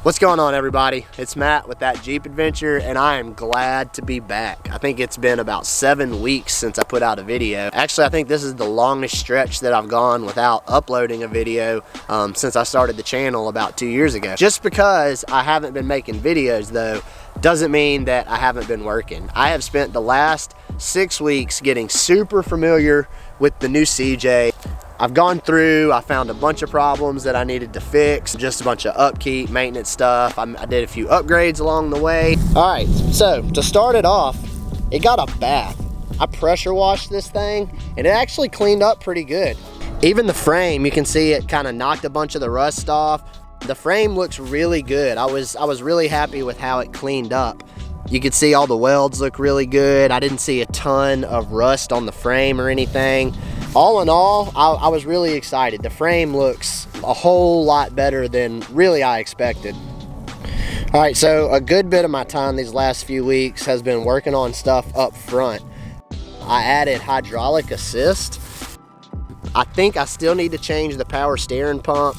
What's going on, everybody? It's Matt with That Jeep Adventure, and I am glad to be back. I think it's been about 7 weeks since I put out a video. Actually, I think this is the longest stretch that I've gone without uploading a video since I started the channel about 2 years ago. Just because I haven't been making videos, though, doesn't mean that I haven't been working. I have spent the last 6 weeks getting super familiar with the new CJ. I've gone through, I found a bunch of problems that I needed to fix, just a bunch of upkeep, maintenance stuff. I did a few upgrades along the way. All right, so to start it off, it got a bath. I pressure washed this thing and it actually cleaned up pretty good. Even the frame, you can see it kind of knocked a bunch of the rust off. The frame looks really good. I was really happy with how it cleaned up. You could see all the welds look really good. I didn't see a ton of rust on the frame or anything. All in all, I was really excited. The frame looks a whole lot better than really I expected. All right, so a good bit of my time these last few weeks has been working on stuff up front. I added hydraulic assist. I think I still need to change the power steering pump.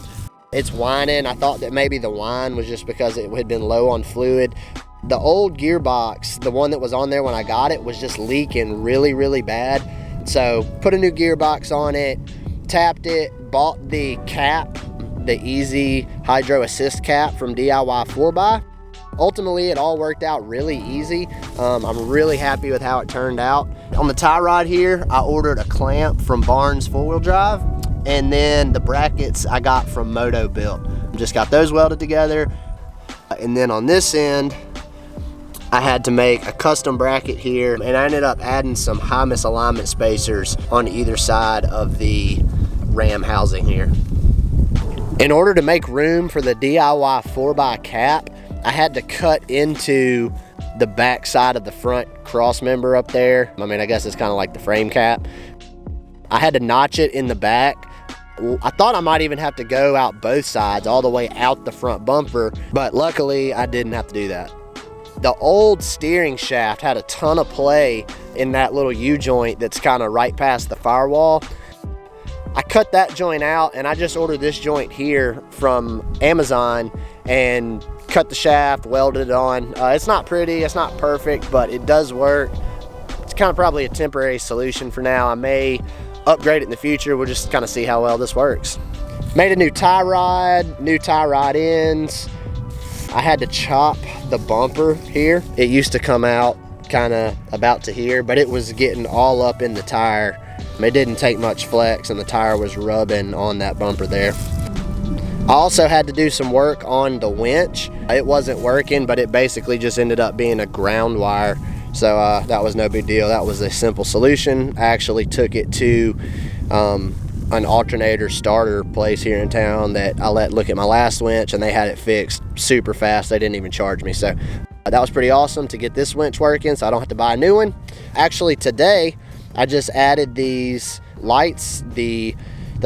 It's whining. I thought that maybe the whine was just because it had been low on fluid. The old gearbox, the one that was on there when I got it, was just leaking really, really bad. So put a new gearbox on it, tapped it, bought the cap, the Easy Hydro Assist cap from DIY 4x. Ultimately, it all worked out really easy. I'm really happy with how it turned out. On the tie rod here, I ordered a clamp from Barnes 4-wheel drive, and then the brackets I got from Moto Built. Just got those welded together. And then on this end, I had to make a custom bracket here, and I ended up adding some high misalignment spacers on either side of the ram housing here. In order to make room for the DIY 4x cap, I had to cut into the back side of the front cross member up there. I mean, I guess it's kind of like the frame cap. I had to notch it in the back. I thought I might even have to go out both sides, all the way out the front bumper, but luckily I didn't have to do that. The old steering shaft had a ton of play in that little U-joint that's kind of right past the firewall. I cut that joint out, and I just ordered this joint here from Amazon and cut the shaft, welded it on. It's not pretty, it's not perfect, but it does work. It's kind of probably a temporary solution for now. I may upgrade it in the future. We'll just kind of see how well this works. Made a new tie rod ends. I had to chop the bumper here. It used to come out kind of about to here, but it was getting all up in the tire. It didn't take much flex, and the tire was rubbing on that bumper there. I also had to do some work on the winch. It wasn't working, but it basically just ended up being a ground wire. So that was no big deal. That was a simple solution. I actually took it to an Alternator starter place here in town that I let look at my last winch, and they had it fixed super fast. They didn't even charge me. So that was pretty awesome to get this winch working, so I don't have to buy a new one. Actually, today I just added these lights. The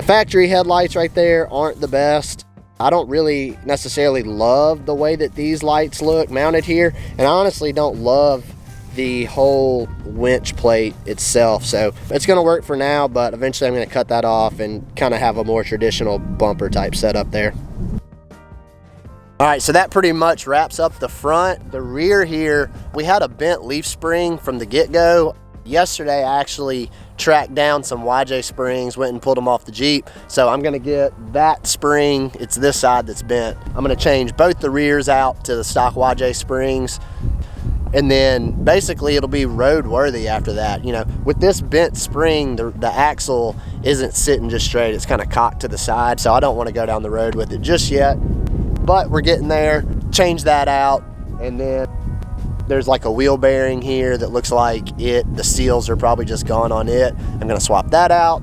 factory headlights right there aren't the best. I don't really necessarily love the way that these lights look mounted here, and I honestly don't love the whole winch plate itself. So it's going to work for now, but eventually I'm going to cut that off and kind of have a more traditional bumper type setup there. All right, so that pretty much wraps up the front. The rear here, we had a bent leaf spring from the get-go. Yesterday I actually tracked down some YJ springs, went and pulled them off the Jeep. So I'm going to get that spring, it's this side that's bent. I'm going to change both the rears out to the stock YJ springs, and then basically it'll be roadworthy after that. You know, with this bent spring, the axle isn't sitting just straight. It's kind of cocked to the side, so I don't want to go down the road with it just yet. But we're getting there. Change that out, and then there's like a wheel bearing here that looks like the seals are probably just gone on it. I'm gonna swap that out.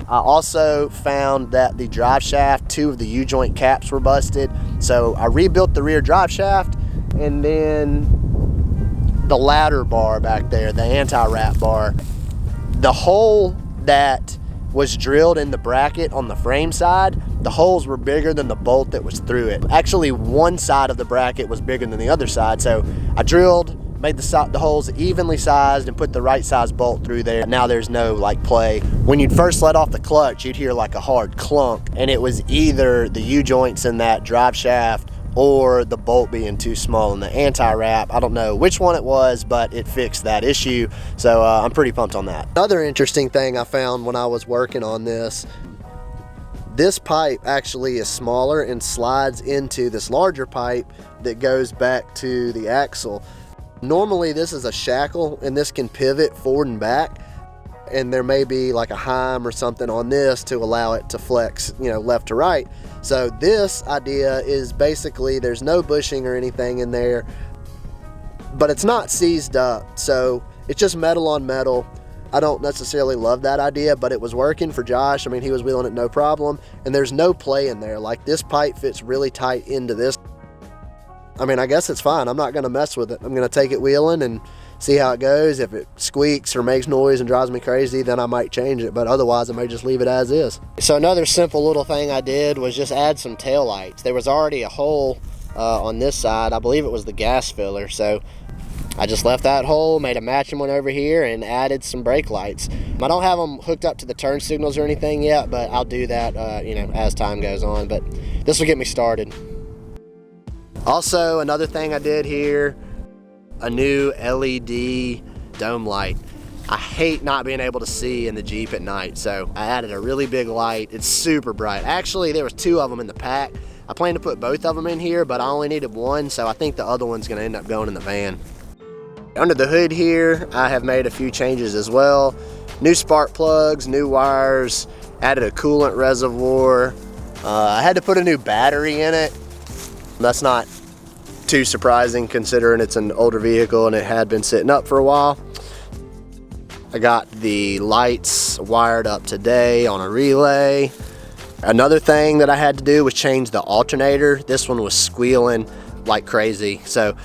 I also found that the drive shaft, 2 of the U-joint caps were busted. So I rebuilt the rear drive shaft, and then the ladder bar back there, the anti-wrap bar, the hole that was drilled in the bracket on the frame side, the holes were bigger than the bolt that was through it. Actually, one side of the bracket was bigger than the other side, so I drilled, made the holes evenly sized, and put the right size bolt through there. Now there's no like play. When you'd first let off the clutch, you'd hear like a hard clunk, and it was either the U-joints in that drive shaft or the bolt being too small in the anti-wrap. I don't know which one it was, but it fixed that issue. So I'm pretty pumped on that. Another interesting thing I found when I was working on this pipe actually is smaller and slides into this larger pipe that goes back to the axle. Normally this is a shackle and this can pivot forward and back, and there may be like a heim or something on this to allow it to flex, you know, left to right. So this idea is basically there's no bushing or anything in there, but it's not seized up, so it's just metal on metal. I don't necessarily love that idea, but it was working for Josh. I mean, he was wheeling it no problem, and there's no play in there. Like, this pipe fits really tight into this. I mean, I guess it's fine. I'm not gonna mess with it. I'm gonna take it wheeling and see how it goes. If it squeaks or makes noise and drives me crazy, then I might change it, but otherwise I may just leave it as is. So another simple little thing I did was just add some tail lights. There was already a hole on this side. I believe it was the gas filler, so I just left that hole, made a matching one over here, and added some brake lights. I don't have them hooked up to the turn signals or anything yet, but I'll do that you know, as time goes on, but this will get me started. Also, another thing I did here, a new LED dome light. I hate not being able to see in the Jeep at night, so I added a really big light. It's super bright. Actually, there was 2 of them in the pack. I plan to put both of them in here, but I only needed one, so I think the other one's gonna end up going in the van. Under the hood here, I have made a few changes as well. New spark plugs, new wires, added a coolant reservoir. I had to put a new battery in it. That's not too surprising considering it's an older vehicle and it had been sitting up for a while. I got the lights wired up today on a relay. Another thing that I had to do was change the alternator. This one was squealing like crazy, so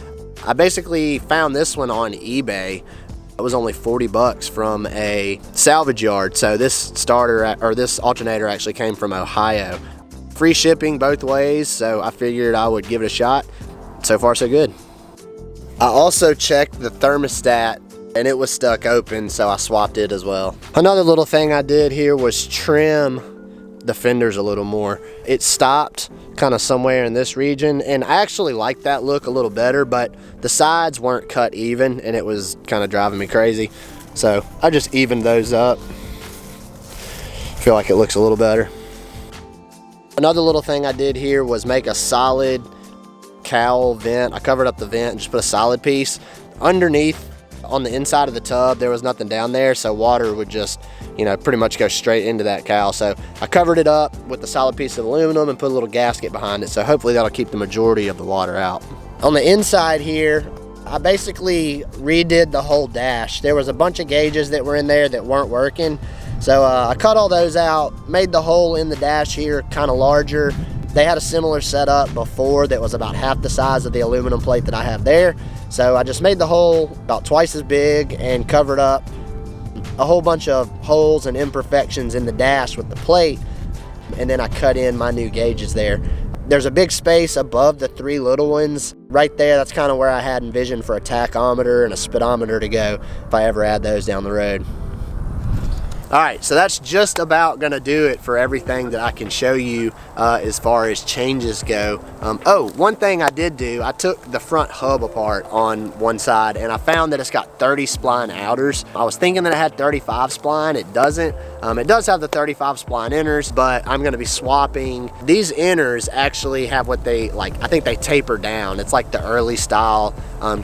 I basically found this one on eBay. It was only 40 bucks from a salvage yard. So this this alternator actually came from Ohio. Free shipping both ways, so I figured I would give it a shot. So far, so good. I also checked the thermostat and it was stuck open, so I swapped it as well. Another little thing I did here was trim the fenders a little more. It stopped kind of somewhere in this region, and I actually like that look a little better, but the sides weren't cut even and it was kind of driving me crazy. So I just evened those up. Feel like it looks a little better. Another little thing I did here was make a solid cowl vent. I covered up the vent and just put a solid piece. Underneath, on the inside of the tub, there was nothing down there, so water would just, you know, pretty much go straight into that cowl. So I covered it up with a solid piece of aluminum and put a little gasket behind it, so hopefully that'll keep the majority of the water out. On the inside here, I basically redid the whole dash. There was a bunch of gauges that were in there that weren't working, so I cut all those out, made the hole in the dash here kind of larger. They had a similar setup before that was about half the size of the aluminum plate that I have there. So I just made the hole about twice as big and covered up a whole bunch of holes and imperfections in the dash with the plate. And then I cut in my new gauges there. There's a big space above the 3 little ones right there. That's kind of where I had envisioned for a tachometer and a speedometer to go if I ever add those down the road. All right, so that's just about gonna do it for everything that I can show you as far as changes go. Oh, one thing I did do, I took the front hub apart on one side and I found that it's got 30 spline outers. I was thinking that it had 35 spline, it doesn't. It does have the 35 spline inners, but I'm gonna be swapping. These inners actually have what they, like, I think they taper down. It's like the early style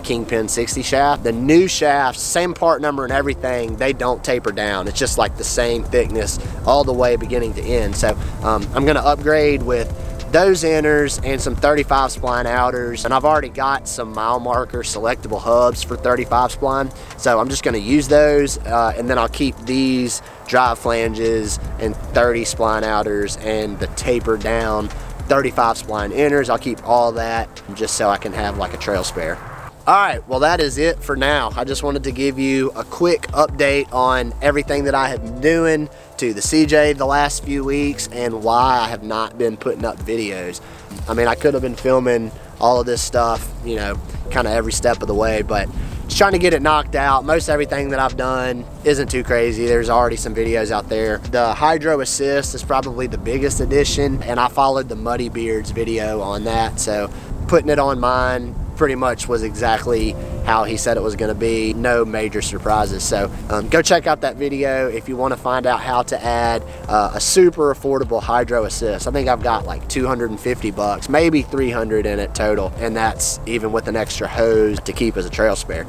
Kingpin 60 shaft. The new shafts, same part number and everything, they don't taper down. It's just like the same thickness all the way beginning to end. So I'm gonna upgrade with those inners and some 35 spline outers, and I've already got some mile marker selectable hubs for 35 spline, so I'm just gonna use those and then I'll keep these drive flanges and 30 spline outers and the taper down 35 spline inners. I'll keep all that just so I can have like a trail spare. All right, well, that is it for now. I just wanted to give you a quick update on everything that I have been doing to the CJ the last few weeks and why I have not been putting up videos. I mean, I could have been filming all of this stuff, you know, kind of every step of the way, but just trying to get it knocked out. Most everything that I've done isn't too crazy. There's already some videos out there. The Hydro Assist is probably the biggest addition, and I followed the Muddy Beards video on that, so putting it on mine pretty much was exactly how he said it was going to be. No major surprises. So go check out that video if you want to find out how to add a super affordable hydro assist. I think I've got like 250 bucks, maybe 300 in it total, and that's even with an extra hose to keep as a trail spare.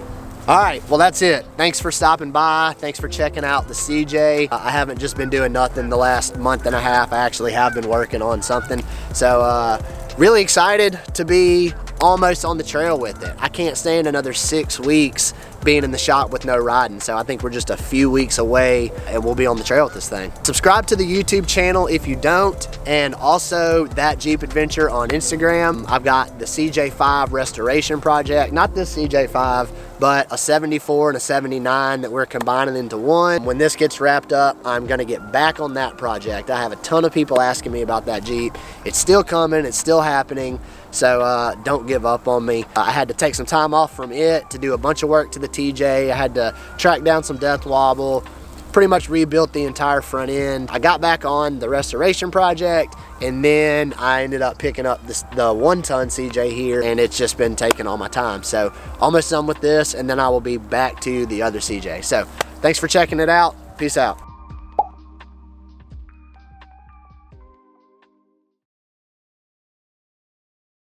All right, well, that's it. Thanks for stopping by. Thanks for checking out the CJ. I haven't just been doing nothing the last month and a half. I actually have been working on something. So really excited to be almost on the trail with it. I can't stand another 6 weeks being in the shop with no riding. So I think we're just a few weeks away and we'll be on the trail with this thing. Subscribe to the YouTube channel if you don't, and also That Jeep Adventure on Instagram. I've got the CJ5 restoration project, not this CJ5, but a 74 and a 79 that we're combining into one. When this gets wrapped up, I'm gonna get back on that project. I have a ton of people asking me about that Jeep. It's still coming, it's still happening. So don't give up on me. I had to take some time off from it to do a bunch of work to the TJ. I had to track down some death wobble, pretty much rebuilt the entire front end. I got back on the restoration project, and then I ended up picking up the 1-ton CJ here, and it's just been taking all my time. So almost done with this, and then I will be back to the other CJ. So thanks for checking it out. Peace out.